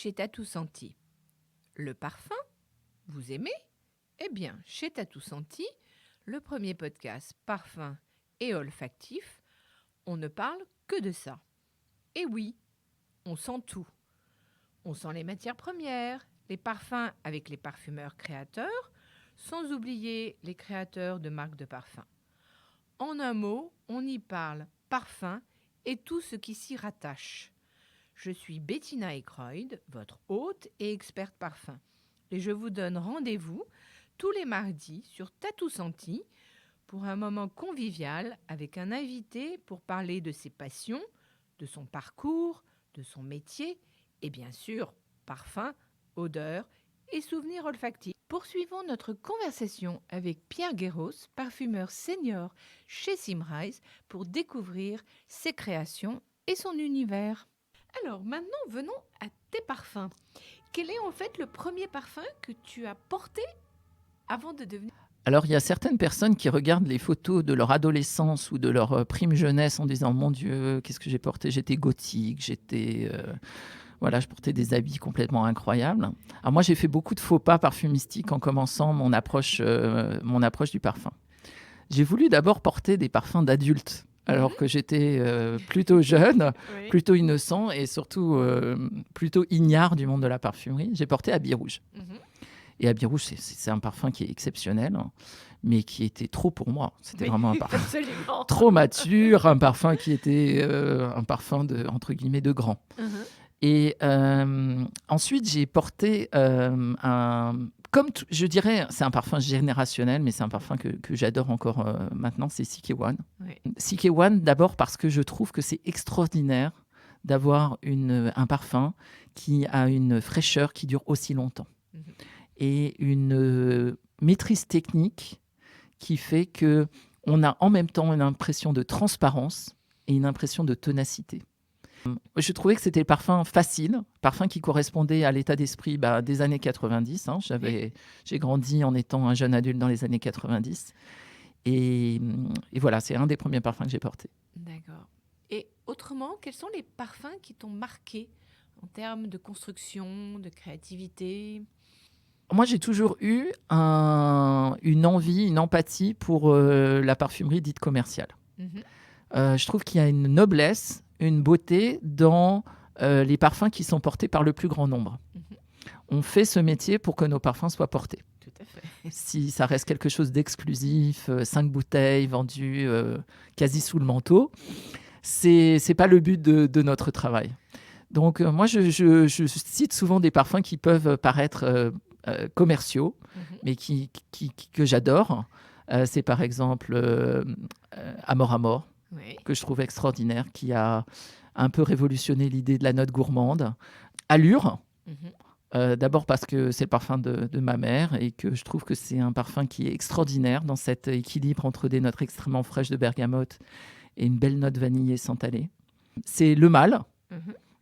chez Tatou Senti. Le parfum, vous aimez? Eh bien, chez Tatou Senti, le premier podcast parfum et olfactif, on ne parle que de ça. Et oui, on sent tout. On sent les matières premières, les parfums avec les parfumeurs créateurs, sans oublier les créateurs de marques de parfums. En un mot, on y parle parfum et tout ce qui s'y rattache. Je suis Bettina Ekroyd, votre hôte et experte parfum. Et je vous donne rendez-vous tous les mardis sur Tatou Senti pour un moment convivial avec un invité pour parler de ses passions, de son parcours, de son métier et bien sûr, parfum, odeur et souvenirs olfactifs. Poursuivons notre conversation avec Pierre Guéros, parfumeur senior chez Symrise, pour découvrir ses créations et son univers. Alors maintenant, venons à tes parfums. Quel est en fait le premier parfum que tu as porté avant de devenir... Alors, il y a certaines personnes qui regardent les photos de leur adolescence ou de leur prime jeunesse en disant « Mon Dieu, qu'est-ce que j'ai porté ? J'étais gothique, je portais des habits complètement incroyables. » Alors moi, j'ai fait beaucoup de faux pas parfumistiques en commençant mon approche du parfum. J'ai voulu d'abord porter des parfums d'adultes, alors que j'étais plutôt jeune, Oui. plutôt innocent et surtout plutôt ignare du monde de la parfumerie. J'ai porté Habit Rouge. Et Habit Rouge, c'est un parfum qui est exceptionnel, mais qui était trop pour moi. C'était vraiment un parfum Absolument. trop mature, un parfum qui était un parfum entre guillemets de grand. Et ensuite, j'ai porté je dirais, c'est un parfum générationnel, mais c'est un parfum que j'adore encore maintenant, c'est CK One. Oui. CK One, d'abord parce que je trouve que c'est extraordinaire d'avoir un parfum qui a une fraîcheur qui dure aussi longtemps. Et une maîtrise technique qui fait qu'on a en même temps une impression de transparence et une impression de ténacité. Je trouvais que c'était le parfum facile, parfum qui correspondait à l'état d'esprit des années 90. J'ai grandi en étant un jeune adulte dans les années 90. Et voilà, c'est un des premiers parfums que j'ai porté. D'accord. Et autrement, quels sont les parfums qui t'ont marqué en termes de construction, de créativité ? Moi, j'ai toujours eu une envie, une empathie pour la parfumerie dite commerciale. Je trouve qu'il y a une noblesse, une beauté dans les parfums qui sont portés par le plus grand nombre. On fait ce métier pour que nos parfums soient portés. Tout à fait. Si ça reste quelque chose d'exclusif, 5 bouteilles vendues quasi sous le manteau, c'est pas le but de notre travail. Donc moi, je cite souvent des parfums qui peuvent paraître commerciaux, mais que j'adore. C'est par exemple Amor Amor, Oui. que je trouve extraordinaire, qui a un peu révolutionné l'idée de la note gourmande. Allure, d'abord parce que c'est le parfum de ma mère et que je trouve que c'est un parfum qui est extraordinaire dans cet équilibre entre des notes extrêmement fraîches de bergamote et une belle note vanillée santalée. C'est Le Mâle.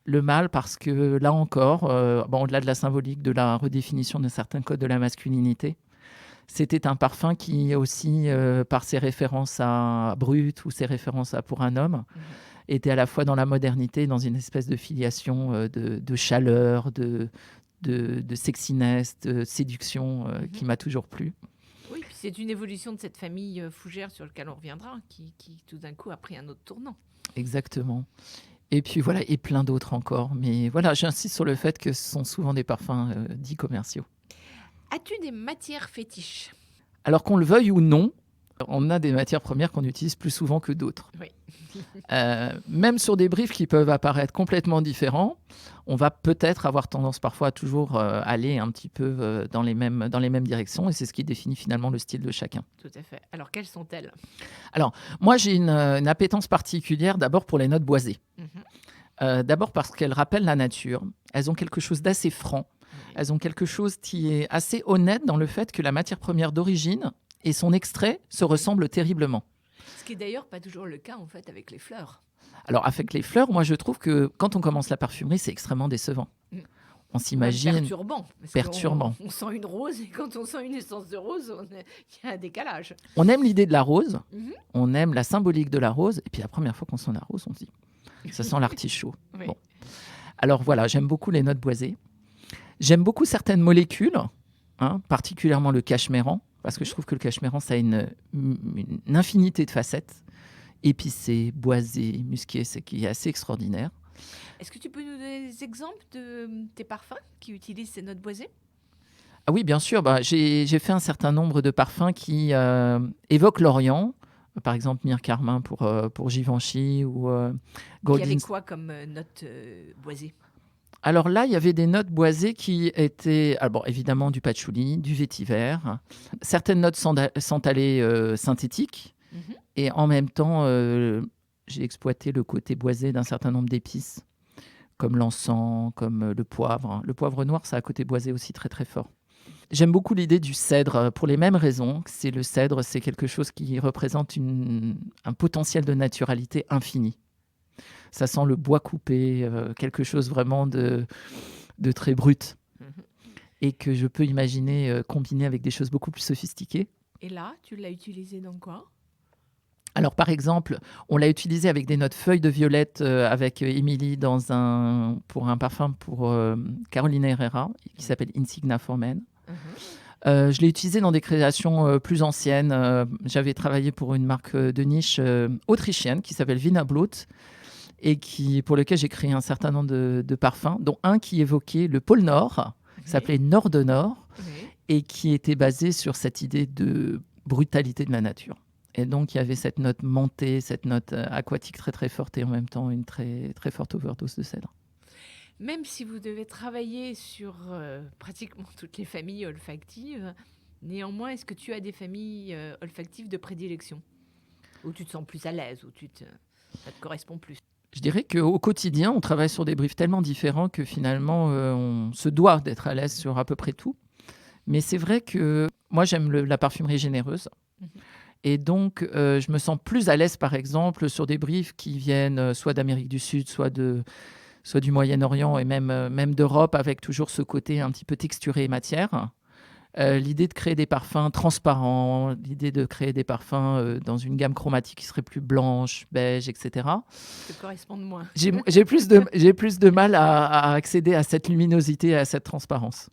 Le mâle parce que là encore, au-delà de la symbolique de la redéfinition de certains codes de la masculinité, c'était un parfum qui aussi, par ses références à Brut ou ses références à Pour un homme, était à la fois dans la modernité, dans une espèce de filiation de chaleur, de sexiness, de séduction qui m'a toujours plu. Oui, puis c'est une évolution de cette famille fougère sur laquelle on reviendra, qui tout d'un coup a pris un autre tournant. Exactement. Et puis voilà, et plein d'autres encore. Mais voilà, j'insiste sur le fait que ce sont souvent des parfums dits commerciaux. As-tu des matières fétiches ? Alors qu'on le veuille ou non, on a des matières premières qu'on utilise plus souvent que d'autres. Oui. Même sur des briefs qui peuvent apparaître complètement différents, on va peut-être avoir tendance parfois à toujours aller un petit peu dans les mêmes directions. Et c'est ce qui définit finalement le style de chacun. Tout à fait. Alors, quelles sont-elles ? Alors, moi, j'ai une appétence particulière d'abord pour les notes boisées. D'abord parce qu'elles rappellent la nature. Elles ont quelque chose d'assez franc. Elles ont quelque chose qui est assez honnête dans le fait que la matière première d'origine et son extrait se ressemblent terriblement. Ce qui est d'ailleurs pas toujours le cas en fait avec les fleurs. Alors avec les fleurs, moi je trouve que quand on commence la parfumerie, c'est extrêmement décevant. On s'imagine... Perturbant. Perturbant. On sent une rose et quand on sent une essence de rose, il y a un décalage. On aime l'idée de la rose, on aime la symbolique de la rose, et puis la première fois qu'on sent la rose, on se dit, ça sent l'artichaut. Oui. Bon. Alors voilà, j'aime beaucoup les notes boisées. J'aime beaucoup certaines molécules, particulièrement le cachemérant, parce que je trouve que le cachemérant, ça a une infinité de facettes. Épicé, boisé, musqué, c'est qui est assez extraordinaire. Est-ce que tu peux nous donner des exemples de tes parfums qui utilisent ces notes boisées ? Ah oui, bien sûr. J'ai fait un certain nombre de parfums qui évoquent l'Orient. Par exemple, Myrrhe Carmin pour Givenchy ou Golden. Il y avait quoi comme notes boisées ? Alors là, il y avait des notes boisées qui étaient, évidemment, du patchouli, du vétiver, certaines notes santalées synthétiques. Mm-hmm. Et en même temps, j'ai exploité le côté boisé d'un certain nombre d'épices, comme l'encens, comme le poivre. Le poivre noir, ça a un côté boisé aussi très très fort. J'aime beaucoup l'idée du cèdre pour les mêmes raisons. Le cèdre, c'est quelque chose qui représente un potentiel de naturalité infini. Ça sent le bois coupé, quelque chose vraiment de très brut. Et que je peux imaginer combiner avec des choses beaucoup plus sophistiquées. Et là, tu l'as utilisé dans quoi ? Alors, par exemple, on l'a utilisé avec des notes feuilles de violette avec Émilie pour un parfum pour Carolina Herrera qui s'appelle Insignia for Men. Je l'ai utilisé dans des créations plus anciennes. J'avais travaillé pour une marque de niche autrichienne qui s'appelle Wiener Blut et pour lequel j'ai créé un certain nombre de parfums, dont un qui évoquait le pôle Nord, qui s'appelait Nord de Nord, et qui était basé sur cette idée de brutalité de la nature. Et donc, il y avait cette note mentée, cette note aquatique très très forte et en même temps une très très forte overdose de cèdre. Même si vous devez travailler sur pratiquement toutes les familles olfactives, néanmoins, est-ce que tu as des familles olfactives de prédilection ? Où tu te sens plus à l'aise, ça te correspond plus ? Je dirais qu'au quotidien, on travaille sur des briefs tellement différents que finalement, on se doit d'être à l'aise sur à peu près tout. Mais c'est vrai que moi, j'aime la parfumerie généreuse. Et donc, je me sens plus à l'aise, par exemple, sur des briefs qui viennent soit d'Amérique du Sud, soit du Moyen-Orient et même d'Europe, avec toujours ce côté un petit peu texturé et matière. L'idée de créer des parfums transparents, l'idée de créer des parfums dans une gamme chromatique qui serait plus blanche, beige, etc. Ça te correspond moins. J'ai plus de mal à accéder à cette luminosité et à cette transparence.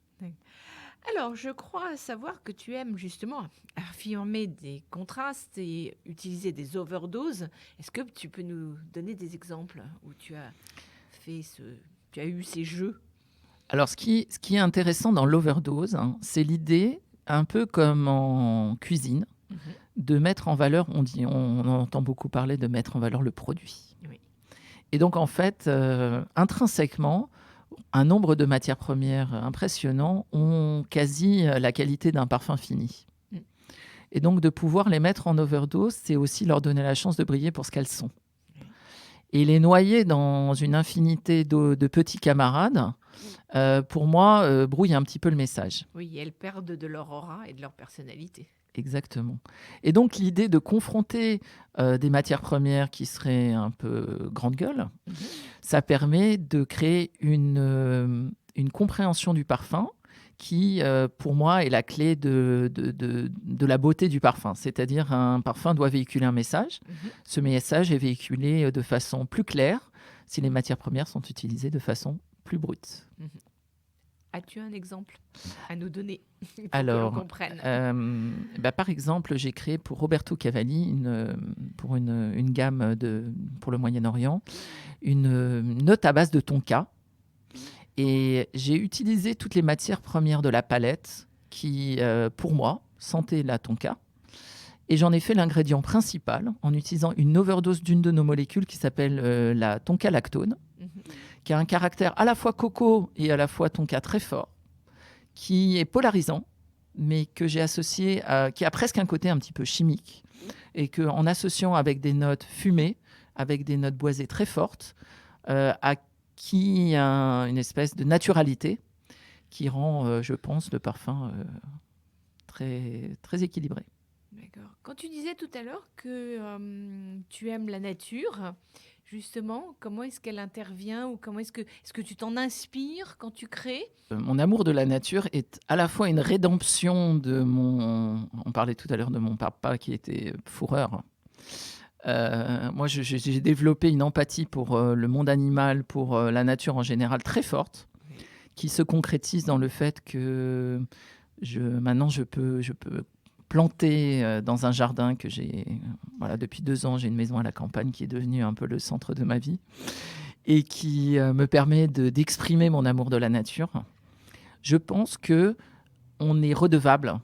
Alors, je crois savoir que tu aimes justement affirmer des contrastes et utiliser des overdoses. Est-ce que tu peux nous donner des exemples où tu as eu ces jeux ? Alors, ce qui est intéressant dans l'overdose, c'est l'idée, un peu comme en cuisine, de mettre en valeur, on entend beaucoup parler de mettre en valeur le produit. Oui. Et donc, en fait, intrinsèquement, un nombre de matières premières impressionnants ont quasi la qualité d'un parfum fini. Et donc, de pouvoir les mettre en overdose, c'est aussi leur donner la chance de briller pour ce qu'elles sont. Et les noyer dans une infinité de petits camarades, pour moi, brouille un petit peu le message. Oui, elles perdent de leur aura et de leur personnalité. Exactement. Et donc, l'idée de confronter des matières premières qui seraient un peu grande gueule, ça permet de créer une compréhension du parfum qui, pour moi, est la clé de la beauté du parfum. C'est-à-dire, un parfum doit véhiculer un message. Ce message est véhiculé de façon plus claire si les matières premières sont utilisées de façon plus brute. As-tu un exemple à nous donner pour Alors, que l'on comprenne par exemple, j'ai créé pour Roberto Cavalli, pour une gamme pour le Moyen-Orient, une note à base de tonka. Et j'ai utilisé toutes les matières premières de la palette qui, pour moi, sentaient la tonka. Et j'en ai fait l'ingrédient principal en utilisant une overdose d'une de nos molécules qui s'appelle la tonka lactone, qui a un caractère à la fois coco et à la fois tonka très fort, qui est polarisant, mais que j'ai associé qui a presque un côté un petit peu chimique, et qu'en associant avec des notes fumées, avec des notes boisées très fortes, qui a une espèce de naturalité qui rend, je pense, le parfum très, très équilibré. D'accord. Quand tu disais tout à l'heure que tu aimes la nature, justement, comment est-ce qu'elle intervient ou est-ce que tu t'en inspires quand tu crées ? Mon amour de la nature est à la fois une rédemption on parlait tout à l'heure de mon papa qui était fourreur. Moi, j'ai développé une empathie pour le monde animal, pour la nature en général très forte, qui se concrétise dans le fait que maintenant, je peux planter dans un jardin que j'ai. Voilà, depuis 2 ans, j'ai une maison à la campagne qui est devenue un peu le centre de ma vie et qui me permet d'exprimer mon amour de la nature. Je pense qu'on est redevable.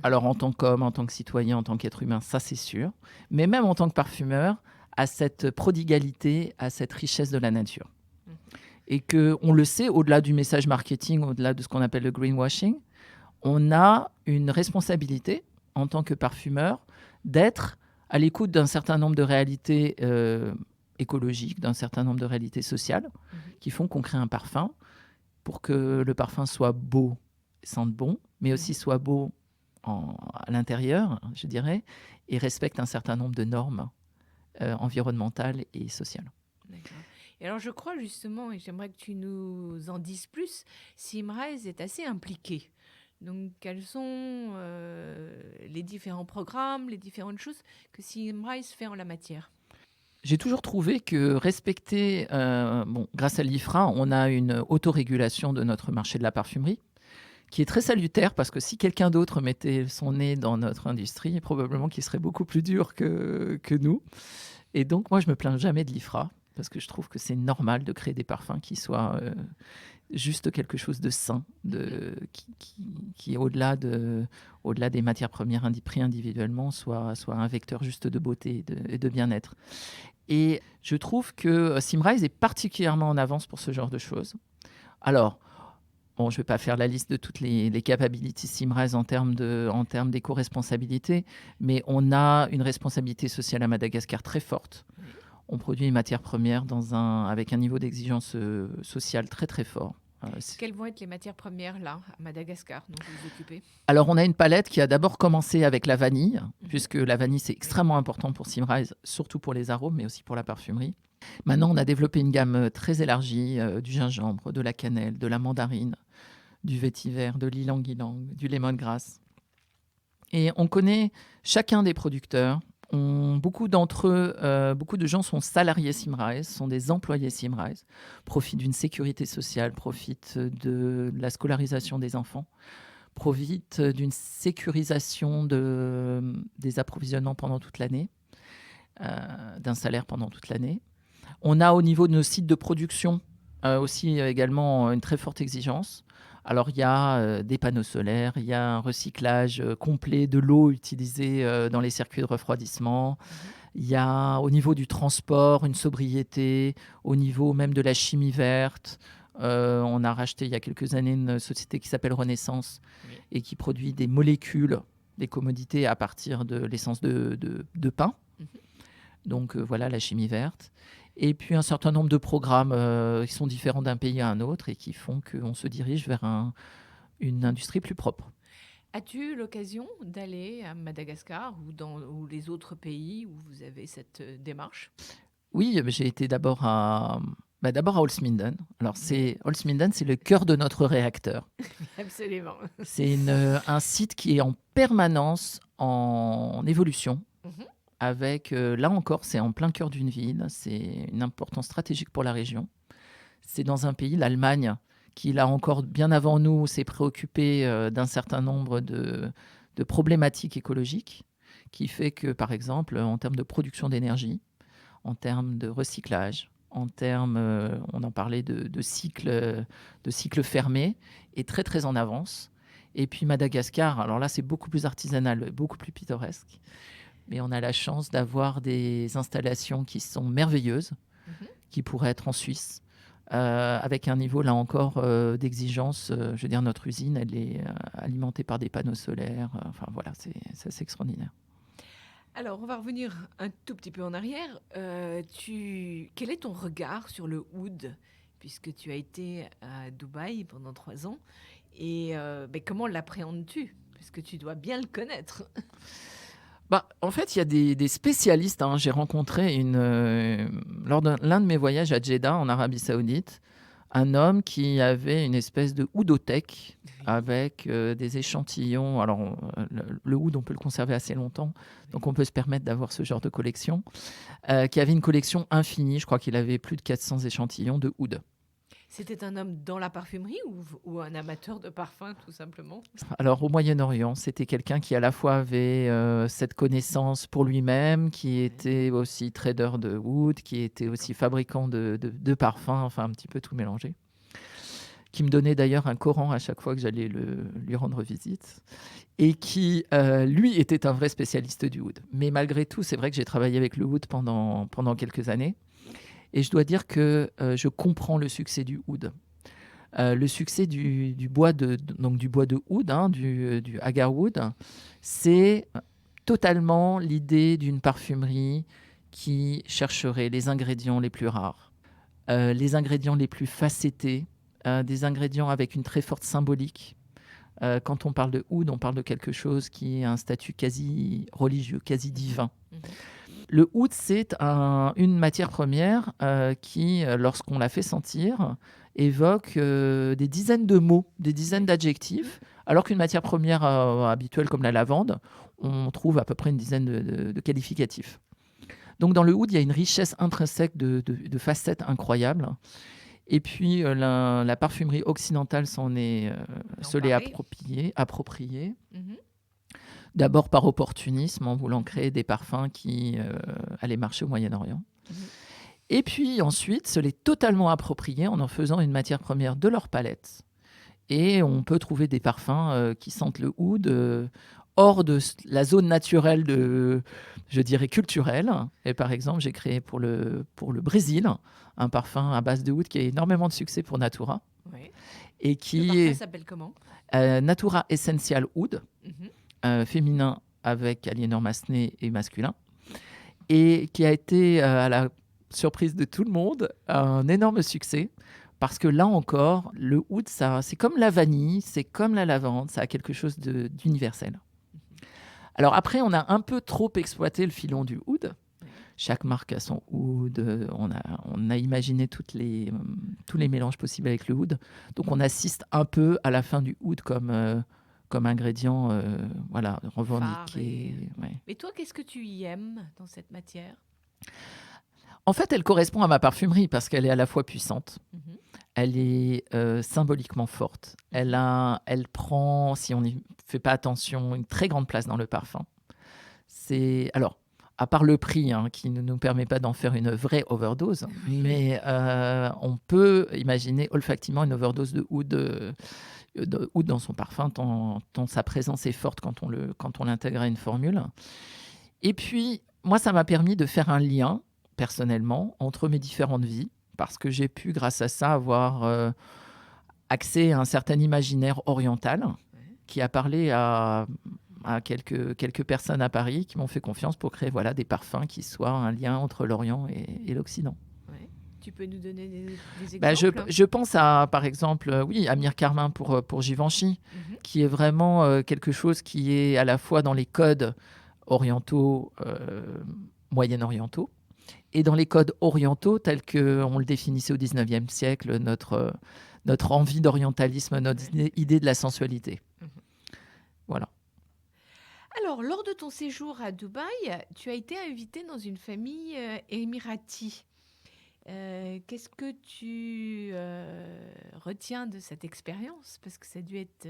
Alors, en tant qu'homme, en tant que citoyen, en tant qu'être humain, ça c'est sûr. Mais même en tant que parfumeur, à cette prodigalité, à cette richesse de la nature. Et qu'on le sait, au-delà du message marketing, au-delà de ce qu'on appelle le greenwashing, on a une responsabilité en tant que parfumeur d'être à l'écoute d'un certain nombre de réalités écologiques, d'un certain nombre de réalités sociales qui font qu'on crée un parfum pour que le parfum soit beau, sente bon, mais aussi soit beau à l'intérieur, je dirais, et respecte un certain nombre de normes environnementales et sociales. D'accord. Et alors je crois justement, et j'aimerais que tu nous en dises plus, Symrise est assez impliquée. Donc quels sont les différents programmes, les différentes choses que Symrise fait en la matière? J'ai toujours trouvé que respecter, grâce à l'IFRA, on a une autorégulation de notre marché de la parfumerie qui est très salutaire parce que si quelqu'un d'autre mettait son nez dans notre industrie, probablement qu'il serait beaucoup plus dur que nous. Et donc, moi, je me plains jamais de l'IFRA parce que je trouve que c'est normal de créer des parfums qui soient juste quelque chose de sain, qui au-delà des matières premières pris individuellement, soit un vecteur juste de beauté et de bien-être. Et je trouve que Symrise est particulièrement en avance pour ce genre de choses. Alors, bon, je ne vais pas faire la liste de toutes les capabilities Symrise en termes d'éco-responsabilité, mais on a une responsabilité sociale à Madagascar très forte. On produit une matière première avec un niveau d'exigence sociale très très fort. Quelles vont être les matières premières là, à Madagascar, dont vous vous occupez? Alors, on a une palette qui a d'abord commencé avec la vanille, puisque la vanille, c'est extrêmement important pour Symrise, surtout pour les arômes, mais aussi pour la parfumerie. Maintenant, on a développé une gamme très élargie du gingembre, de la cannelle, de la mandarine, du vétiver, de l'ylang-ylang, du lemongrass. Et on connaît chacun des producteurs. Beaucoup d'entre eux, beaucoup de gens sont salariés Symrise, sont des employés Symrise, profitent d'une sécurité sociale, profitent de la scolarisation des enfants, profitent d'une sécurisation des approvisionnements pendant toute l'année, d'un salaire pendant toute l'année. On a au niveau de nos sites de production aussi également une très forte exigence. Alors, il y a des panneaux solaires, il y a un recyclage complet de l'eau utilisée dans les circuits de refroidissement. Il y a, au niveau du transport, une sobriété, au niveau même de la chimie verte. On a racheté il y a quelques années une société qui s'appelle Renaissance et qui produit des molécules, des commodités à partir de l'essence de pain. Donc, voilà, la chimie verte. Et puis un certain nombre de programmes qui sont différents d'un pays à un autre et qui font qu'on se dirige vers une industrie plus propre. As-tu eu l'occasion d'aller à Madagascar ou les autres pays où vous avez cette démarche? Oui, j'ai été d'abord à Holzminden. Alors, Holzminden, c'est le cœur de notre réacteur. Absolument. C'est un site qui est en permanence en évolution. Avec, là encore, c'est en plein cœur d'une ville, c'est une importance stratégique pour la région. C'est dans un pays, l'Allemagne, qui là encore, bien avant nous, s'est préoccupé d'un certain nombre de problématiques écologiques, qui fait que, par exemple, en termes de production d'énergie, en termes de recyclage, en termes, on en parlait de cycles fermés, est très très en avance. Et puis Madagascar, alors là, c'est beaucoup plus artisanal, beaucoup plus pittoresque. Mais on a la chance d'avoir des installations qui sont merveilleuses, qui pourraient être en Suisse, avec un niveau, là encore, d'exigence. Je veux dire, notre usine, elle est alimentée par des panneaux solaires. Enfin, voilà, c'est assez extraordinaire. Alors, on va revenir un tout petit peu en arrière. Quel est ton regard sur le oud, puisque tu as été à Dubaï pendant 3 ans, et comment l'appréhendes-tu, puisque tu dois bien le connaître? En fait, il y a des spécialistes. J'ai rencontré lors de l'un de mes voyages à Jeddah, en Arabie Saoudite, un homme qui avait une espèce de oudothèque avec des échantillons. Alors, le oud, on peut le conserver assez longtemps, donc on peut se permettre d'avoir ce genre de collection, qui avait une collection infinie. Je crois qu'il avait plus de 400 échantillons de oud. C'était un homme dans la parfumerie ou un amateur de parfum, tout simplement? Alors, au Moyen-Orient, c'était quelqu'un qui à la fois avait cette connaissance pour lui-même, qui était aussi trader de oud, qui était aussi fabricant de parfums, enfin un petit peu tout mélangé, qui me donnait d'ailleurs un Coran à chaque fois que j'allais lui rendre visite, et qui, lui, était un vrai spécialiste du oud. Mais malgré tout, c'est vrai que j'ai travaillé avec le oud pendant quelques années, et je dois dire que je comprends le succès du oud. Le succès du bois donc du bois de oud, du agar wood, c'est totalement l'idée d'une parfumerie qui chercherait les ingrédients les plus rares, les ingrédients les plus facettés, des ingrédients avec une très forte symbolique. Quand on parle de oud, on parle de quelque chose qui a un statut quasi religieux, quasi divin. Le oud, c'est une matière première qui, lorsqu'on la fait sentir, évoque des dizaines de mots, des dizaines d'adjectifs, alors qu'une matière première habituelle comme la lavande, on trouve à peu près une dizaine de qualificatifs. Donc dans le oud, il y a une richesse intrinsèque de facettes incroyables. Et puis la parfumerie occidentale se l'est appropriée. D'abord par opportunisme, en voulant créer des parfums qui allaient marcher au Moyen-Orient. Et puis ensuite, se l'est totalement approprié en faisant une matière première de leur palette. Et on peut trouver des parfums qui sentent le oud hors de la zone naturelle, je dirais culturelle. Et par exemple, j'ai créé pour le Brésil un parfum à base de oud qui a énormément de succès pour Natura. Oui. Et qui le parfum s'appelle comment? Natura Essential Oud. Féminin avec Aliénor Massenet et masculin, et qui a été, à la surprise de tout le monde, un énorme succès, parce que là encore, le oud, c'est comme la vanille, c'est comme la lavande, ça a quelque chose d'universel. Alors après, on a un peu trop exploité le filon du oud. Chaque marque a son oud, on a imaginé tous les mélanges possibles avec le oud, donc on assiste un peu à la fin du oud comme ingrédient revendiqué. Ouais. Mais toi, qu'est-ce que tu y aimes dans cette matière? En fait, elle correspond à ma parfumerie parce qu'elle est à la fois puissante, elle est symboliquement forte, elle prend, si on n'y fait pas attention, une très grande place dans le parfum. Alors, à part le prix, qui ne nous permet pas d'en faire une vraie overdose, mais on peut imaginer olfactivement une overdose de oud dans son parfum, tant sa présence est forte quand on l'intègre à une formule. Et puis, moi, ça m'a permis de faire un lien, personnellement, entre mes différentes vies, parce que j'ai pu, grâce à ça, avoir accès à un certain imaginaire oriental qui a parlé à quelques personnes à Paris qui m'ont fait confiance pour créer des parfums qui soient un lien entre l'Orient et l'Occident. Tu peux nous donner des exemples? Je pense à, par exemple, Amir Carmin pour Givenchy, qui est vraiment quelque chose qui est à la fois dans les codes orientaux, moyen-orientaux, et dans les codes orientaux tels qu'on le définissait au XIXe siècle, notre envie d'orientalisme, notre idée de la sensualité. Voilà. Alors, lors de ton séjour à Dubaï, tu as été invité dans une famille émirati. Qu'est-ce que tu retiens de cette expérience? Parce que ça a dû être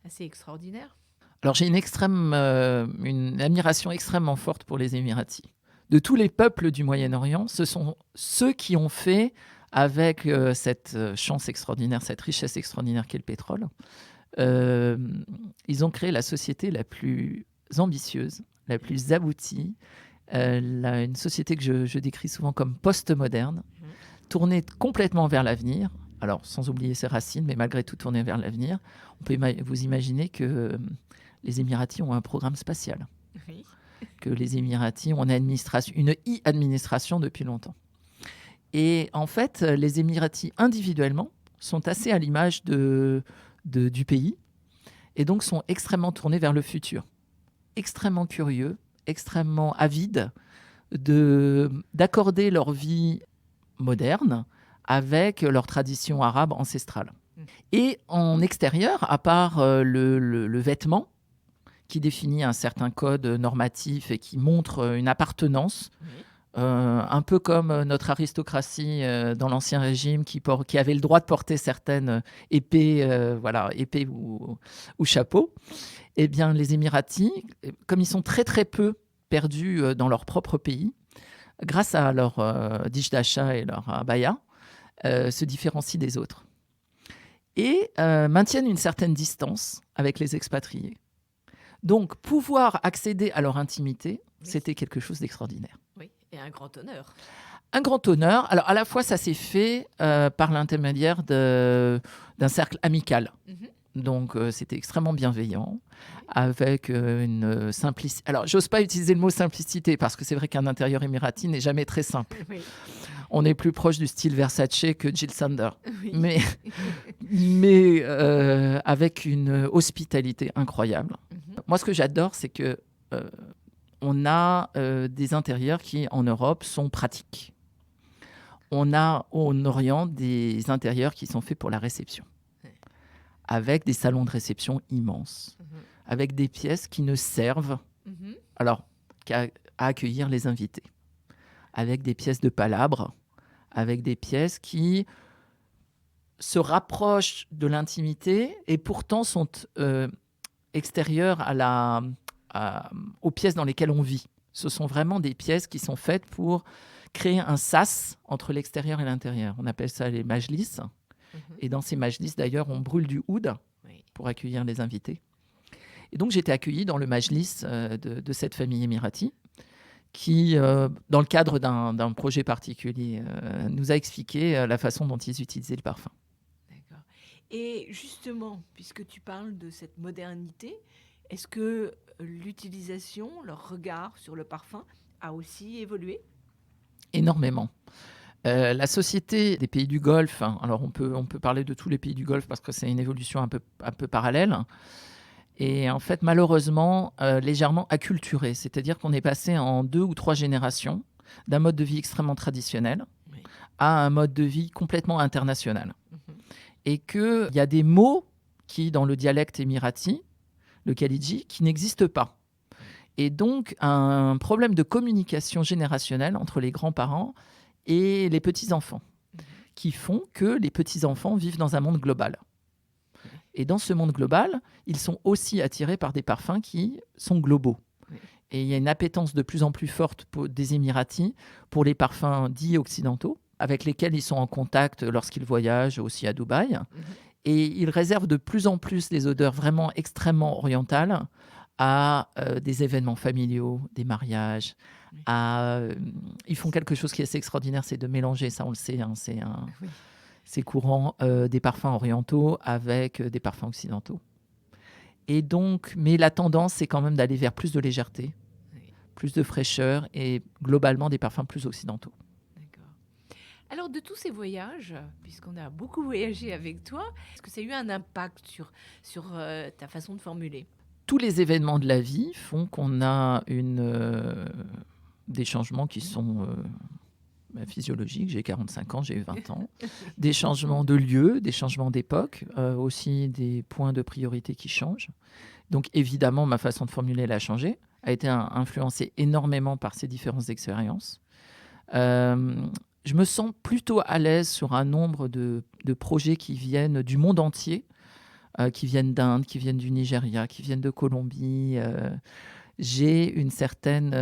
assez extraordinaire. Alors, j'ai une admiration extrêmement forte pour les Émiratis. De tous les peuples du Moyen-Orient, ce sont ceux qui ont fait, avec cette chance extraordinaire, cette richesse extraordinaire qu'est le pétrole, ils ont créé la société la plus ambitieuse, la plus aboutie, une société que je décris souvent comme post-moderne, tournée complètement vers l'avenir, alors sans oublier ses racines, mais malgré tout tournée vers l'avenir. On peut vous imaginer que les Émiratis ont un programme spatial, que les Émiratis ont une e-administration depuis longtemps. Et en fait, les Émiratis individuellement sont assez à l'image du pays, et donc sont extrêmement tournés vers le futur, extrêmement curieux, extrêmement avides d'accorder leur vie moderne avec leur tradition arabe ancestrale. Et en extérieur, à part le vêtement, qui définit un certain code normatif et qui montre une appartenance un peu comme notre aristocratie dans l'Ancien Régime qui avait le droit de porter certaines épées, épées ou chapeaux. Eh bien, les Émiratis, comme ils sont très très peu perdus dans leur propre pays, grâce à leur dish d'achat et leur abaya, se différencient des autres. Et maintiennent une certaine distance avec les expatriés. Donc, pouvoir accéder à leur intimité, c'était quelque chose d'extraordinaire. Oui, et un grand honneur. Un grand honneur. Alors, à la fois, ça s'est fait par l'intermédiaire d'un cercle amical. Donc, c'était extrêmement bienveillant, avec une simplicité. Alors, j'ose pas utiliser le mot simplicité, parce que c'est vrai qu'un intérieur émirati n'est jamais très simple. Oui. On est plus proche du style Versace que Jill Sander. Oui. Mais avec une hospitalité incroyable. Moi, ce que j'adore, c'est que on a des intérieurs qui, en Europe, sont pratiques. On a en Orient des intérieurs qui sont faits pour la réception, avec des salons de réception immenses, avec des pièces qui ne servent qu'à accueillir les invités, avec des pièces de palabre, avec des pièces qui se rapprochent de l'intimité et pourtant sont extérieures aux pièces dans lesquelles on vit. Ce sont vraiment des pièces qui sont faites pour créer un sas entre l'extérieur et l'intérieur. On appelle ça les majlis. Et dans ces majlis, d'ailleurs, on brûle du oud pour accueillir les invités. Et donc, j'étais accueillie dans le majlis de cette famille émirati qui, dans le cadre d'un projet particulier, nous a expliqué la façon dont ils utilisaient le parfum. D'accord. Et justement, puisque tu parles de cette modernité, est-ce que l'utilisation, leur regard sur le parfum a aussi évolué ? Énormément. La société des pays du Golfe, alors on peut parler de tous les pays du Golfe parce que c'est une évolution un peu parallèle, et en fait malheureusement légèrement acculturée, c'est-à-dire qu'on est passé en 2 ou 3 générations d'un mode de vie extrêmement traditionnel à un mode de vie complètement international. Et qu'il y a des mots qui, dans le dialecte émirati, le khalidji, qui n'existent pas. Et donc, un problème de communication générationnelle entre les grands-parents et les petits-enfants, qui font que les petits-enfants vivent dans un monde global. Et dans ce monde global, ils sont aussi attirés par des parfums qui sont globaux. Et il y a une appétence de plus en plus forte des Émiratis pour les parfums dits occidentaux, avec lesquels ils sont en contact lorsqu'ils voyagent aussi à Dubaï. Et ils réservent de plus en plus des odeurs vraiment extrêmement orientales à des événements familiaux, des mariages. Ils font quelque chose qui est assez extraordinaire, c'est de mélanger, ça on le sait, c'est courant, des parfums orientaux avec des parfums occidentaux. Et donc, mais la tendance, c'est quand même d'aller vers plus de légèreté, plus de fraîcheur et globalement des parfums plus occidentaux. D'accord. Alors, de tous ces voyages, puisqu'on a beaucoup voyagé avec toi, est-ce que ça a eu un impact sur ta façon de formuler ? Tous les événements de la vie font qu'on a des changements qui sont physiologiques. J'ai 45 ans, j'ai 20 ans. Des changements de lieu, des changements d'époque, aussi des points de priorité qui changent. Donc évidemment, ma façon de formuler elle a changé, a été influencée énormément par ces différentes expériences. Je me sens plutôt à l'aise sur un nombre de projets qui viennent du monde entier, qui viennent d'Inde, qui viennent du Nigeria, qui viennent de Colombie. J'ai une certaine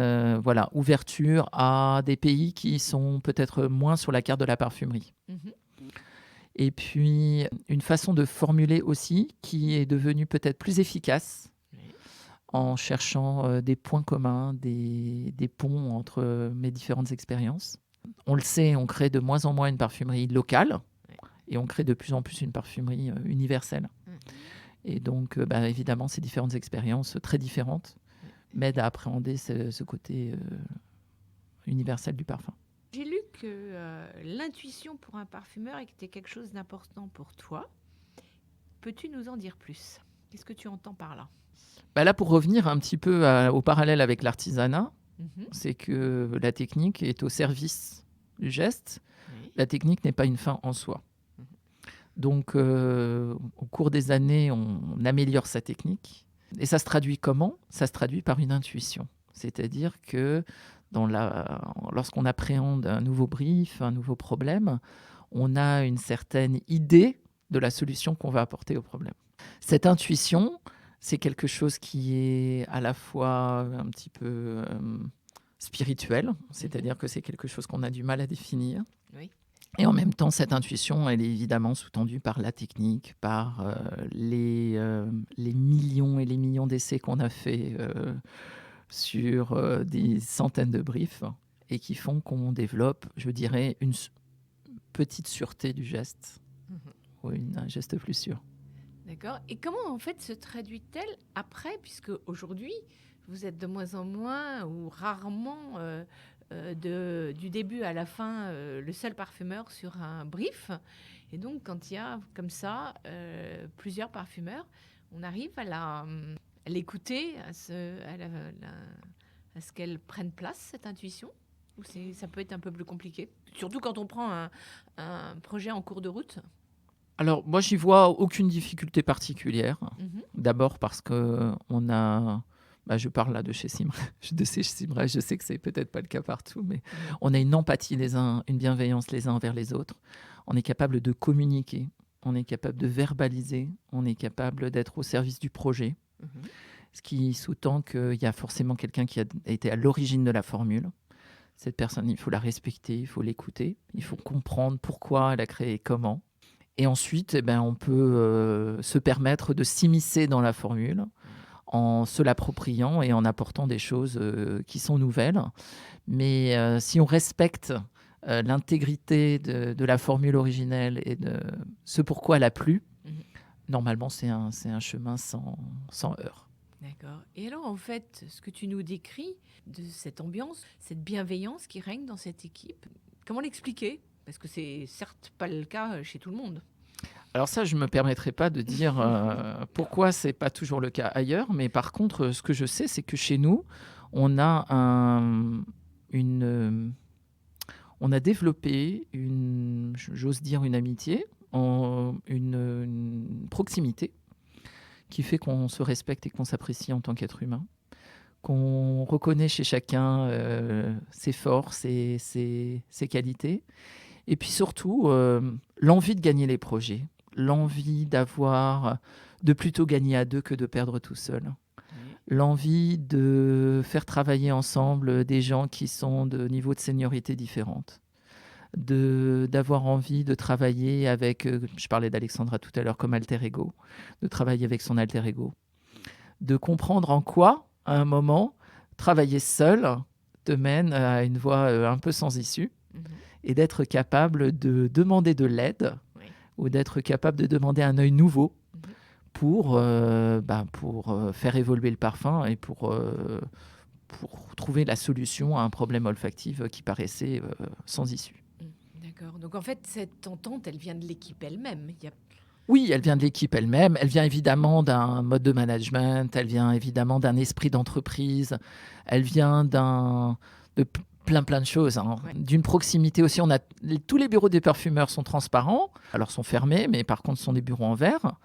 ouverture à des pays qui sont peut-être moins sur la carte de la parfumerie. Et puis, une façon de formuler aussi qui est devenue peut-être plus efficace en cherchant des points communs, des ponts entre mes différentes expériences. On le sait, on crée de moins en moins une parfumerie locale et on crée de plus en plus une parfumerie universelle. Et donc, évidemment, ces différentes expériences très différentes m'aident à appréhender ce côté universel du parfum. J'ai lu que l'intuition pour un parfumeur était quelque chose d'important pour toi. Peux-tu nous en dire plus ? Qu'est-ce que tu entends par là ? Là, pour revenir un petit peu au parallèle avec l'artisanat, c'est que la technique est au service du geste. La technique n'est pas une fin en soi. Donc, au cours des années, on améliore sa technique. Et ça se traduit comment ? Ça se traduit par une intuition. C'est-à-dire que lorsqu'on appréhende un nouveau brief, un nouveau problème, on a une certaine idée de la solution qu'on va apporter au problème. Cette intuition, c'est quelque chose qui est à la fois un petit peu spirituel, c'est-à-dire que c'est quelque chose qu'on a du mal à définir. Oui. Et en même temps, cette intuition, elle est évidemment sous-tendue par la technique, par les millions et les millions d'essais qu'on a fait sur des centaines de briefs et qui font qu'on développe, je dirais, une petite sûreté du geste, ou un geste plus sûr. D'accord. Et comment en fait se traduit-elle après, puisque aujourd'hui vous êtes de moins en moins ou rarement du début à la fin le seul parfumeur sur un brief. Et donc quand il y a comme ça plusieurs parfumeurs, on arrive à l'écouter, à ce qu'elle prenne place, cette intuition. Ou ça peut être un peu plus compliqué, surtout quand on prend un projet en cours de route. Alors, moi, j'y vois aucune difficulté particulière. D'abord parce qu'on a... je parle là de chez Simray. Je sais que c'est peut-être pas le cas partout, mais on a une empathie une bienveillance les uns envers les autres. On est capable de communiquer, on est capable de verbaliser, on est capable d'être au service du projet. Ce qui sous-tend qu'il y a forcément quelqu'un qui a été à l'origine de la formule. Cette personne, il faut la respecter, il faut l'écouter, il faut comprendre pourquoi elle a créé et comment. Et ensuite, on peut se permettre de s'immiscer dans la formule en se l'appropriant et en apportant des choses qui sont nouvelles. Mais si on respecte l'intégrité de la formule originelle et de ce pourquoi elle a plu, normalement, c'est un chemin sans heurts. D'accord. Et alors, en fait, ce que tu nous décris de cette ambiance, cette bienveillance qui règne dans cette équipe, comment l'expliquer ? Parce que c'est certes pas le cas chez tout le monde. Alors ça, je ne me permettrai pas de dire pourquoi ce n'est pas toujours le cas ailleurs. Mais par contre, ce que je sais, c'est que chez nous, on a on a développé j'ose dire une amitié, une proximité qui fait qu'on se respecte et qu'on s'apprécie en tant qu'être humain, qu'on reconnaît chez chacun ses forces et ses qualités. Et puis surtout, l'envie de gagner les projets, l'envie de plutôt gagner à deux que de perdre tout seul. L'envie de faire travailler ensemble des gens qui sont de niveaux de seniorité différentes. D'avoir envie de travailler avec, je parlais d'Alexandra tout à l'heure, comme alter ego, de travailler avec son alter ego. De comprendre en quoi, à un moment, travailler seul te mène à une voie un peu sans issue. Et d'être capable de demander de l'aide ou d'être capable de demander un œil nouveau pour faire évoluer le parfum et pour trouver la solution à un problème olfactif qui paraissait sans issue. D'accord. Donc en fait, cette entente, elle vient de l'équipe elle-même. Oui, elle vient de l'équipe elle-même. Elle vient évidemment d'un mode de management. Elle vient évidemment d'un esprit d'entreprise. Elle vient de plein de choses. D'une proximité aussi. Tous les bureaux des parfumeurs sont transparents. Alors, sont fermés, mais par contre, ce sont des bureaux en verre.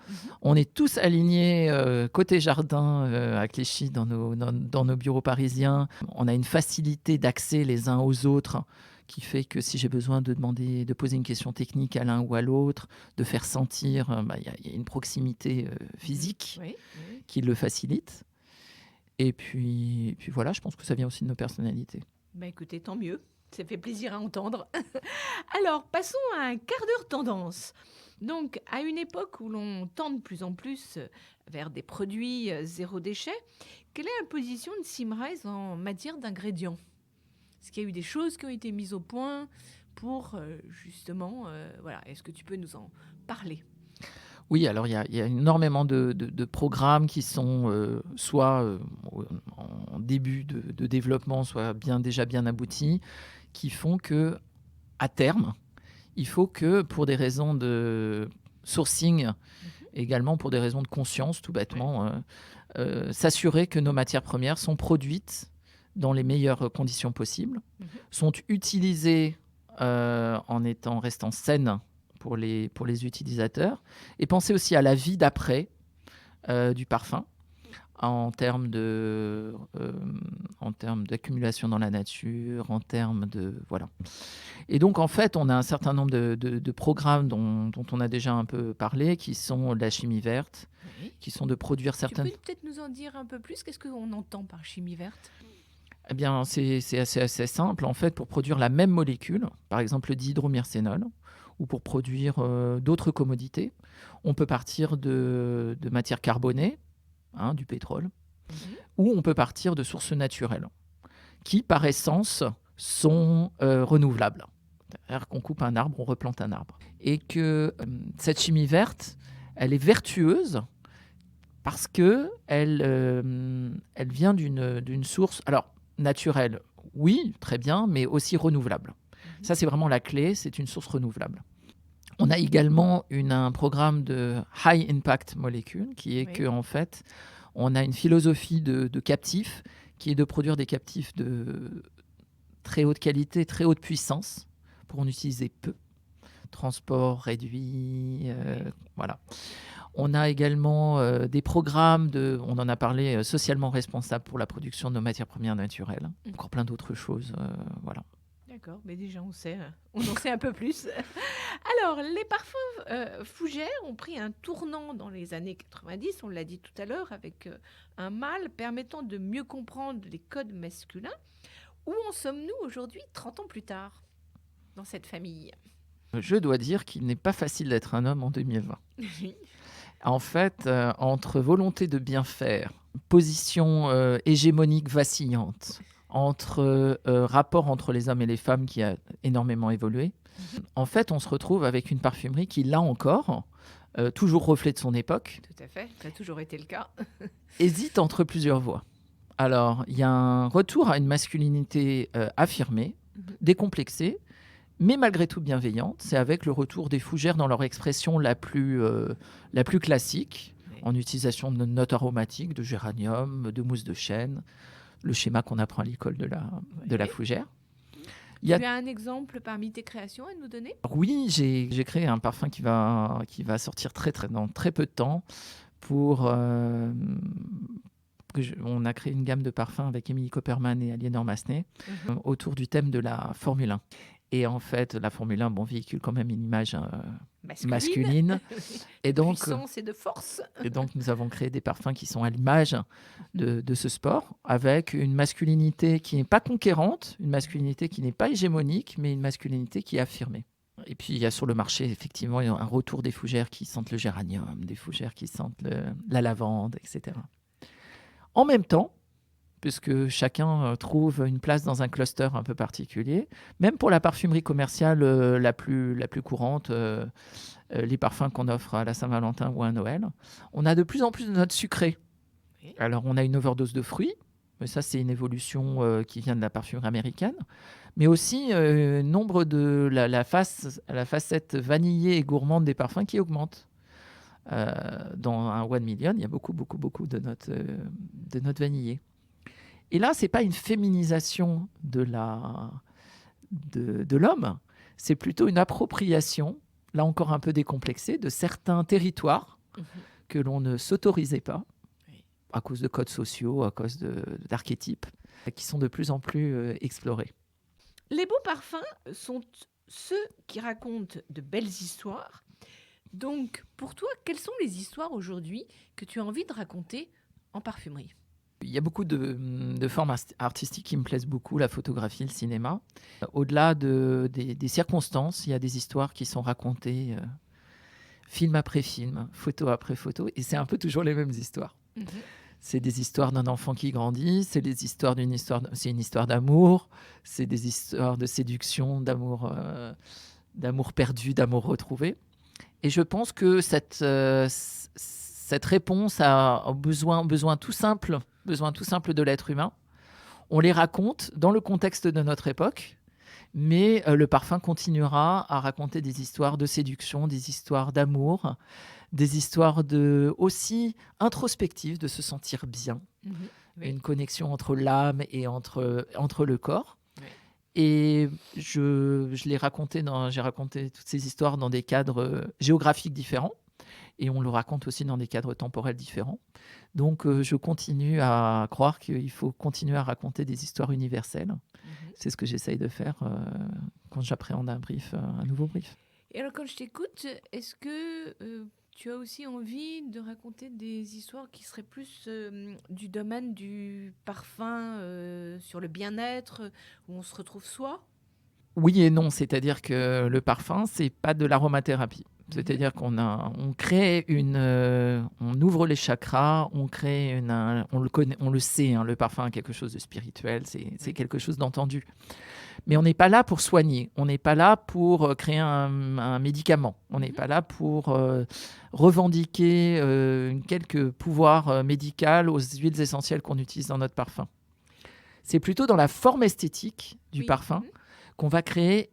On est tous alignés côté jardin à Clichy dans nos bureaux parisiens. On a une facilité d'accès les uns aux autres qui fait que si j'ai besoin de poser une question technique à l'un ou à l'autre, de faire sentir, y a une proximité physique qui le facilite. Et puis voilà, je pense que ça vient aussi de nos personnalités. Écoutez, tant mieux. Ça fait plaisir à entendre. Alors, passons à un quart d'heure tendance. Donc, à une époque où l'on tend de plus en plus vers des produits zéro déchet, quelle est la position de Symrise en matière d'ingrédients ? Est-ce qu'il y a eu des choses qui ont été mises au point pour justement... Est-ce que tu peux nous en parler ? Oui, alors il y a énormément de programmes qui sont soit en début de développement, soit déjà bien aboutis, qui font que à terme, il faut que pour des raisons de sourcing, également pour des raisons de conscience, tout bêtement, s'assurer que nos matières premières sont produites dans les meilleures conditions possibles, sont utilisées en restant saines pour les utilisateurs, et penser aussi à la vie d'après du parfum, en termes d'accumulation dans la nature, en termes de... Voilà. Et donc, en fait, on a un certain nombre de programmes dont on a déjà un peu parlé, qui sont la chimie verte, Oui. qui sont de produire certaines... Tu peux peut-être nous en dire un peu plus? Qu'est-ce qu'on entend par chimie verte? Eh bien, c'est assez simple. En fait, pour produire la même molécule, par exemple le dihydromyrcénol, ou pour produire d'autres commodités, on peut partir de matières carbonées, du pétrole, ou on peut partir de sources naturelles, qui, par essence, sont renouvelables. C'est-à-dire qu'on coupe un arbre, on replante un arbre. Et que cette chimie verte, elle est vertueuse parce qu'elle vient d'une source... Alors, naturelle, oui, très bien, mais aussi renouvelable. Ça, c'est vraiment la clé, c'est une source renouvelable. On a également un programme de High Impact Molecule, qui est qu'en fait, on a une philosophie de captifs, qui est de produire des captifs de très haute qualité, très haute puissance, pour en utiliser peu. Transport réduit, voilà. On a également des programmes on en a parlé, socialement responsables pour la production de nos matières premières naturelles. Encore plein d'autres choses, voilà. D'accord, mais déjà on en sait un peu plus. Alors, les parfums fougères ont pris un tournant dans les années 90, on l'a dit tout à l'heure, avec un mâle permettant de mieux comprendre les codes masculins. Où en sommes-nous aujourd'hui, 30 ans plus tard, dans cette famille? Je dois dire qu'il n'est pas facile d'être un homme en 2020. En fait, entre volonté de bien faire, position hégémonique vacillante, rapport entre les hommes et les femmes qui a énormément évolué, en fait, on se retrouve avec une parfumerie qui, là encore, toujours reflet de son époque. Tout à fait, ça a toujours été le cas. Hésite entre plusieurs voies. Alors, il y a un retour à une masculinité affirmée, décomplexée, mais malgré tout bienveillante. C'est avec le retour des fougères dans leur expression la plus classique, en utilisation de notes aromatiques, de géranium, de mousse de chêne, le schéma qu'on apprend à l'école de la fougère. Tu as un exemple parmi tes créations à nous donner? Oui, j'ai créé un parfum qui va sortir dans très peu de temps. On a créé une gamme de parfums avec Émilie Copperman et Aliénor Massenet autour du thème de la Formule 1. Et en fait, la Formule 1 véhicule quand même une image masculine. Et donc, puissance et de force. Et donc, nous avons créé des parfums qui sont à l'image de ce sport, avec une masculinité qui n'est pas conquérante, une masculinité qui n'est pas hégémonique, mais une masculinité qui est affirmée. Et puis, il y a sur le marché, effectivement, un retour des fougères qui sentent le géranium, des fougères qui sentent la lavande, etc. En même temps, puisque chacun trouve une place dans un cluster un peu particulier. Même pour la parfumerie commerciale la plus courante, les parfums qu'on offre à la Saint-Valentin ou à Noël, on a de plus en plus de notes sucrées. Oui. Alors, on a une overdose de fruits, mais ça, c'est une évolution qui vient de la parfumerie américaine, mais aussi nombre de la facette vanillée et gourmande des parfums qui augmente. Dans un 1 million, il y a beaucoup de notes vanillées. Et là, ce n'est pas une féminisation de l'homme, c'est plutôt une appropriation, là encore un peu décomplexée, de certains territoires que l'on ne s'autorisait pas, à cause de codes sociaux, à cause d'archétypes, qui sont de plus en plus explorés. Les beaux parfums sont ceux qui racontent de belles histoires. Donc, pour toi, quelles sont les histoires aujourd'hui que tu as envie de raconter en parfumerie ? Il y a beaucoup de formes artistiques qui me plaisent beaucoup, la photographie, le cinéma. Au-delà des circonstances, il y a des histoires qui sont racontées film après film, photo après photo, et c'est un peu toujours les mêmes histoires. C'est des histoires d'un enfant qui grandit, c'est une histoire d'amour, c'est des histoires de séduction, d'amour perdu, d'amour retrouvé. Et je pense que cette réponse a besoin tout simple de l'être humain. On les raconte dans le contexte de notre époque, mais le parfum continuera à raconter des histoires de séduction, des histoires d'amour, des histoires aussi introspectives, de se sentir bien, une connexion entre l'âme et entre le corps. Oui. Et j'ai raconté toutes ces histoires dans des cadres géographiques différents. et on le raconte aussi dans des cadres temporels différents. Donc, je continue à croire qu'il faut continuer à raconter des histoires universelles. C'est ce que j'essaye de faire quand j'appréhende un nouveau brief. Et alors, quand je t'écoute, est-ce que tu as aussi envie de raconter des histoires qui seraient plus du domaine du parfum sur le bien-être, où on se retrouve soi? Oui et non, c'est-à-dire que le parfum, c'est pas de l'aromathérapie. C'est-à-dire on crée on ouvre les chakras, on crée on le connaît, on le sait, hein, le parfum est quelque chose de spirituel, c'est quelque chose d'entendu. Mais on n'est pas là pour soigner, on n'est pas là pour créer un médicament, on n'est pas là pour revendiquer quelques pouvoirs médicaux aux huiles essentielles qu'on utilise dans notre parfum. C'est plutôt dans la forme esthétique du parfum qu'on va créer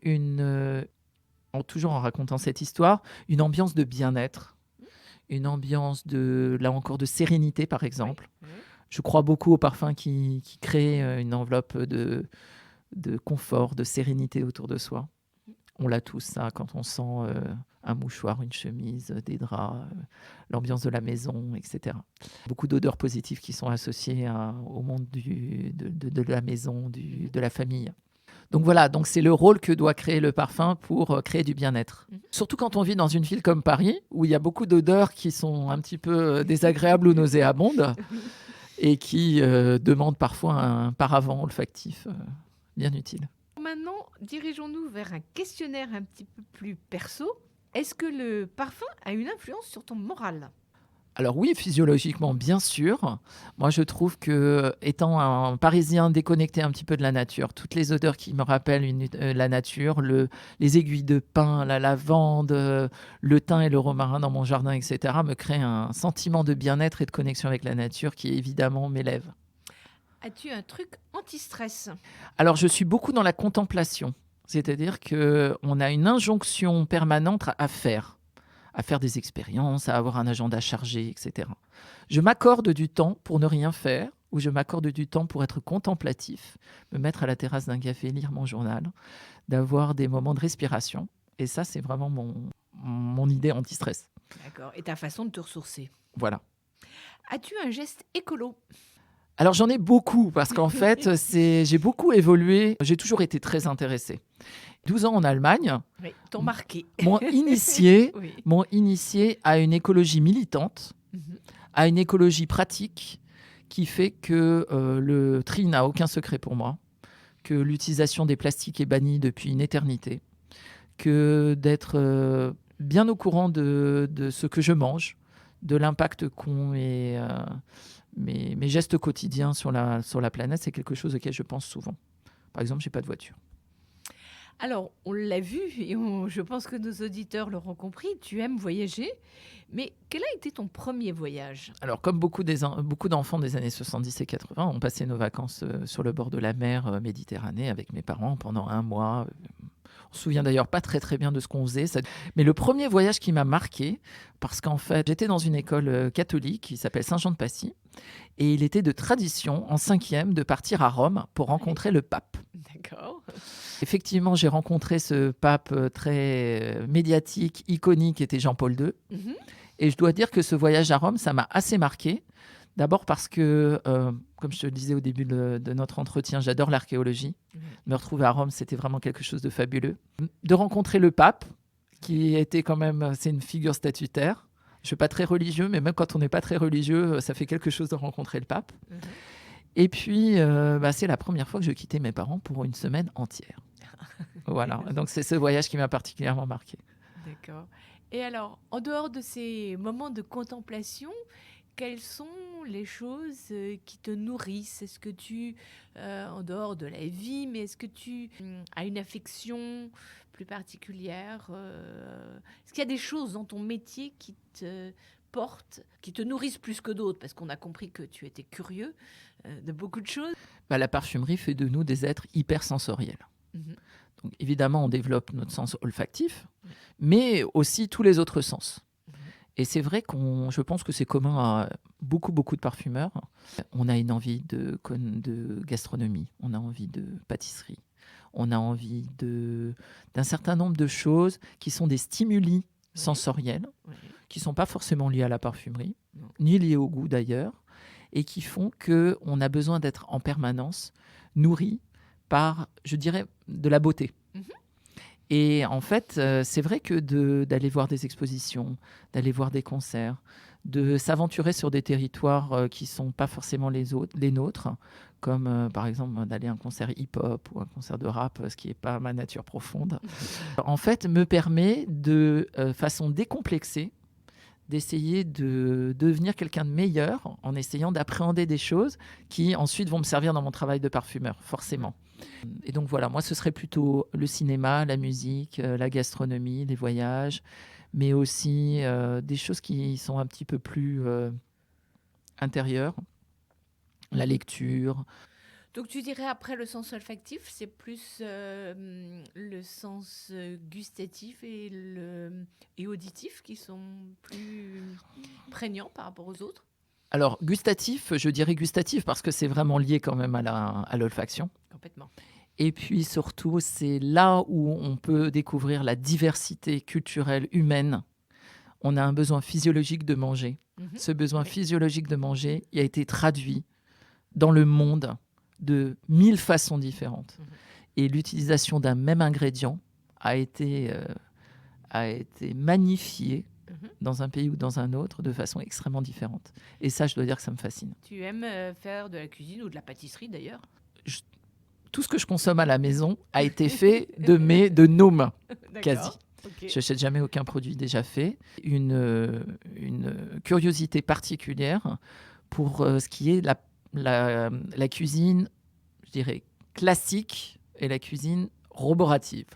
toujours en racontant cette histoire, une ambiance de bien-être, une ambiance là encore, de sérénité, par exemple. Je crois beaucoup aux parfums qui créent une enveloppe de confort, de sérénité autour de soi. On l'a tous, ça, quand on sent un mouchoir, une chemise, des draps, l'ambiance de la maison, etc. Beaucoup d'odeurs positives qui sont associées au monde de la maison, de la famille. Donc voilà, c'est le rôle que doit créer le parfum pour créer du bien-être. Surtout quand on vit dans une ville comme Paris, où il y a beaucoup d'odeurs qui sont un petit peu désagréables ou nauséabondes et qui demandent parfois un paravent olfactif bien utile. Maintenant, dirigeons-nous vers un questionnaire un petit peu plus perso. Est-ce que le parfum a une influence sur ton moral ? Alors oui, physiologiquement, bien sûr. Moi, je trouve que, étant un Parisien déconnecté un petit peu de la nature, toutes les odeurs qui me rappellent la nature, les aiguilles de pin, la lavande, le thym et le romarin dans mon jardin, etc., me créent un sentiment de bien-être et de connexion avec la nature qui, évidemment, m'élève. As-tu un truc anti-stress ? Alors, je suis beaucoup dans la contemplation. C'est-à-dire qu'on a une injonction permanente à faire des expériences, à avoir un agenda chargé, etc. Je m'accorde du temps pour ne rien faire, ou je m'accorde du temps pour être contemplatif, me mettre à la terrasse d'un café, lire mon journal, d'avoir des moments de respiration. Et ça, c'est vraiment mon idée anti-stress. D'accord. Et ta façon de te ressourcer. Voilà. As-tu un geste écolo ? Alors, j'en ai beaucoup, parce qu'en fait, j'ai beaucoup évolué. J'ai toujours été très intéressée. 12 ans en Allemagne t'ont marqué. m'ont initié à une écologie militante, à une écologie pratique, qui fait que le tri n'a aucun secret pour moi, que l'utilisation des plastiques est bannie depuis une éternité, que d'être bien au courant de ce que je mange, de l'impact qu'ont mes gestes quotidiens sur la planète, c'est quelque chose auquel je pense souvent. Par exemple, je n'ai pas de voiture. Alors, on l'a vu et je pense que nos auditeurs l'auront compris, tu aimes voyager. Mais quel a été ton premier voyage ? Alors, comme beaucoup d'enfants des années 70 et 80, on passait nos vacances sur le bord de la mer Méditerranée avec mes parents pendant un mois. On se souvient d'ailleurs pas très très bien de ce qu'on faisait. Mais le premier voyage qui m'a marqué, parce qu'en fait, j'étais dans une école catholique qui s'appelle Saint-Jean-de-Passy. Et il était de tradition, en 5e, de partir à Rome pour rencontrer le pape. D'accord. Effectivement, j'ai rencontré ce pape très médiatique, iconique, qui était Jean-Paul II. Et je dois dire que ce voyage à Rome, ça m'a assez marqué. D'abord parce que, comme je te le disais au début de notre entretien, j'adore l'archéologie. Me retrouver à Rome, c'était vraiment quelque chose de fabuleux. De rencontrer le pape, qui était quand même, c'est une figure statutaire. Je ne suis pas très religieux, mais même quand on n'est pas très religieux, ça fait quelque chose de rencontrer le pape. Et puis, c'est la première fois que je quittais mes parents pour une semaine entière. Voilà, donc c'est ce voyage qui m'a particulièrement marqué. D'accord. Et alors, en dehors de ces moments de contemplation, quelles sont les choses qui te nourrissent ? Est-ce que en dehors de la vie, mais est-ce que tu as une affection plus particulière ? Est-ce qu'il y a des choses dans ton métier qui te portent, qui te nourrissent plus que d'autres ? Parce qu'on a compris que tu étais curieux de beaucoup de choses. La parfumerie fait de nous des êtres hypersensoriels. Donc, évidemment, on développe notre sens olfactif, mais aussi tous les autres sens. Et c'est vrai je pense que c'est commun à beaucoup de parfumeurs. On a une envie de gastronomie, on a envie de pâtisserie, on a envie d'un certain nombre de choses qui sont des stimuli sensorielles, Oui. qui ne sont pas forcément liées à la parfumerie, Non. ni liées au goût d'ailleurs, et qui font qu'on a besoin d'être en permanence nourri par, je dirais, de la beauté. Mhm. Et en fait, c'est vrai que d'aller voir des expositions, d'aller voir des concerts, de s'aventurer sur des territoires qui ne sont pas forcément les nôtres, comme par exemple d'aller à un concert hip-hop ou un concert de rap, ce qui n'est pas ma nature profonde, en fait, me permet de façon décomplexée d'essayer de devenir quelqu'un de meilleur en essayant d'appréhender des choses qui ensuite vont me servir dans mon travail de parfumeur, forcément. Et donc voilà, moi ce serait plutôt le cinéma, la musique, la gastronomie, les voyages, mais aussi des choses qui sont un petit peu plus intérieures, la lecture. Donc tu dirais après le sens olfactif, c'est plus le sens gustatif et auditif qui sont plus prégnants par rapport aux autres? Alors gustatif, je dirais gustatif parce que c'est vraiment lié quand même à l'olfaction. Complètement. Et puis surtout, c'est là où on peut découvrir la diversité culturelle humaine. On a un besoin physiologique de manger. Mhm. Ce besoin Oui. physiologique de manger, il a été traduit dans le monde de 1000 façons différentes. Mhm. Et l'utilisation d'un même ingrédient a été magnifiée Mhm. dans un pays ou dans un autre de façon extrêmement différente. Et ça, je dois dire que ça me fascine. Tu aimes faire de la cuisine ou de la pâtisserie d'ailleurs? Tout ce que je consomme à la maison a été fait de nos mains, quasi. D'accord. Ok. Je n'achète jamais aucun produit déjà fait. Une curiosité particulière pour ce qui est la cuisine, je dirais, classique et la cuisine roborative.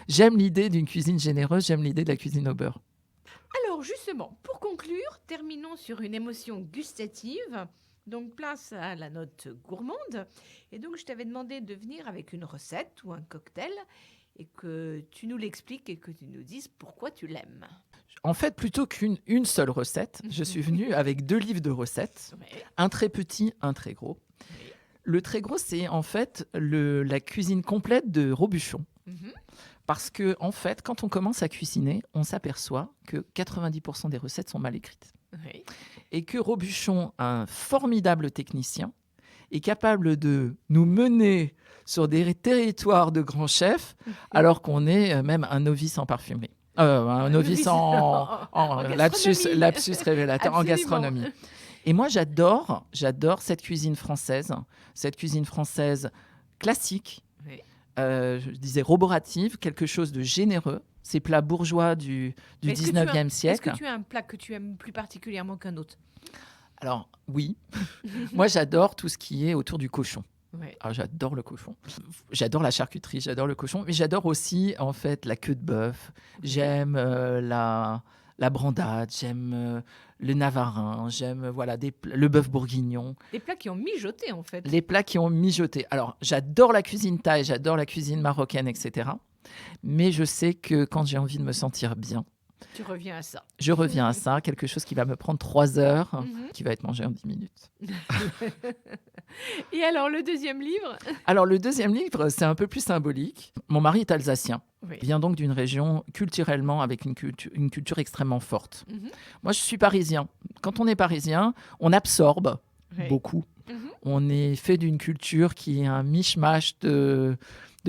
J'aime l'idée d'une cuisine généreuse, j'aime l'idée de la cuisine au beurre. Alors justement, pour conclure, terminons sur une émotion gustative. Donc place à la note gourmande. Et donc je t'avais demandé de venir avec une recette ou un cocktail et que tu nous l'expliques et que tu nous dises pourquoi tu l'aimes. En fait, plutôt qu'une seule recette, je suis venue avec 2 livres de recettes, Ouais. un très petit, un très gros. Oui. Le très gros, c'est en fait la cuisine complète de Robuchon. Mhm. Parce que, en fait, quand on commence à cuisiner, on s'aperçoit que 90% des recettes sont mal écrites. Oui. Et que Robuchon, un formidable technicien, est capable de nous mener sur des territoires de grands chefs, alors qu'on est même un novice en parfumerie. Un novice en gastronomie. lapsus révélateur, en Absolument. gastronomie. Et moi, j'adore cette cuisine française classique, Oui. je disais roborative, quelque chose de généreux. Ces plats bourgeois du Est-ce que tu as- 19e Est-ce siècle. que tu as un plat que tu aimes plus particulièrement qu'un autre? Alors, oui. Moi, j'adore tout ce qui est autour du cochon. Ouais. Alors, j'adore le cochon. J'adore la charcuterie, j'adore le cochon. Mais j'adore aussi, en fait, la queue de bœuf. J'aime la brandade, j'aime le navarin, j'aime le bœuf bourguignon. Des plats qui ont mijoté en fait. Les plats qui ont mijoté. Alors, j'adore la cuisine thaï, j'adore la cuisine marocaine, etc. Mais je sais que quand j'ai envie de me sentir bien, Tu reviens à ça. je reviens à ça, quelque chose qui va me prendre 3 heures, Mhm. qui va être mangé en 10 minutes. Et alors le deuxième livre? Alors, le deuxième livre, c'est un peu plus symbolique. Mon mari est alsacien. Oui. Il vient donc d'une région culturellement avec une culture extrêmement forte. Mhm. Moi, je suis parisien. Quand on est parisien, on absorbe Oui. beaucoup. Mhm. On est fait d'une culture qui est un mishmash de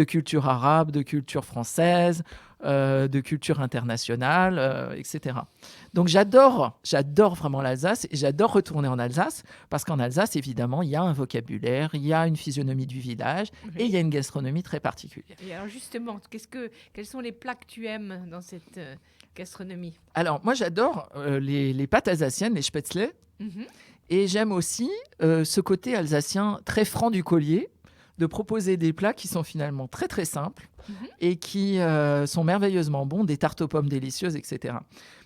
culture arabe, de culture française, de culture internationale, etc. Donc j'adore vraiment l'Alsace et j'adore retourner en Alsace parce qu'en Alsace, évidemment, il y a un vocabulaire, il y a une physionomie du village et il y a une gastronomie très particulière. Et alors justement, quels sont les plats que tu aimes dans cette gastronomie? Alors moi, j'adore les pâtes alsaciennes, les spätzle, Mhm. et j'aime aussi ce côté alsacien très franc du collier, de proposer des plats qui sont finalement très très simples et qui sont merveilleusement bons, des tartes aux pommes délicieuses, etc.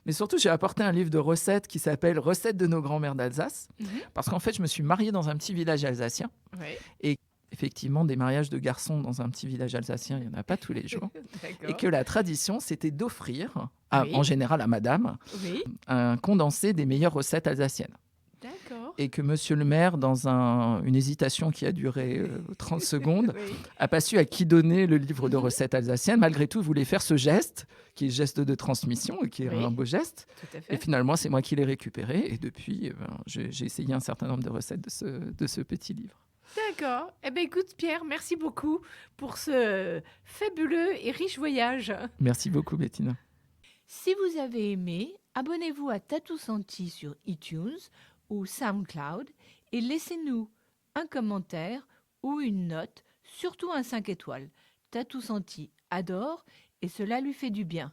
Mais surtout, j'ai apporté un livre de recettes qui s'appelle « Recettes de nos grands-mères d'Alsace » parce qu'en fait, je me suis mariée dans un petit village alsacien. Oui. Effectivement, des mariages de garçons dans un petit village alsacien, il n'y en a pas tous les jours. D'accord. Et que la tradition, c'était d'offrir, Oui. en général à madame, Oui. un condensé des meilleures recettes alsaciennes. D'accord. D'accord. et que monsieur le maire, dans une hésitation qui a duré 30 secondes, Oui. n'a pas su à qui donner le livre de Mhm. recettes alsaciennes. Malgré tout, il voulait faire ce geste, qui est le geste de transmission, et qui est Oui. un beau geste. Tout à Et fait. finalement, c'est moi qui l'ai récupéré. Et depuis, j'ai essayé un certain nombre de recettes de ce petit livre. D'accord. Eh bien, écoute, Pierre, merci beaucoup pour ce fabuleux et riche voyage. Merci beaucoup, Bettina. Si vous avez aimé, abonnez-vous à Tatou Senti sur iTunes ou SoundCloud et laissez-nous un commentaire ou une note, surtout un 5 étoiles. Tatou Senti adore et cela lui fait du bien.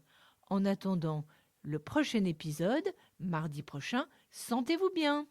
En attendant le prochain épisode, mardi prochain, sentez-vous bien.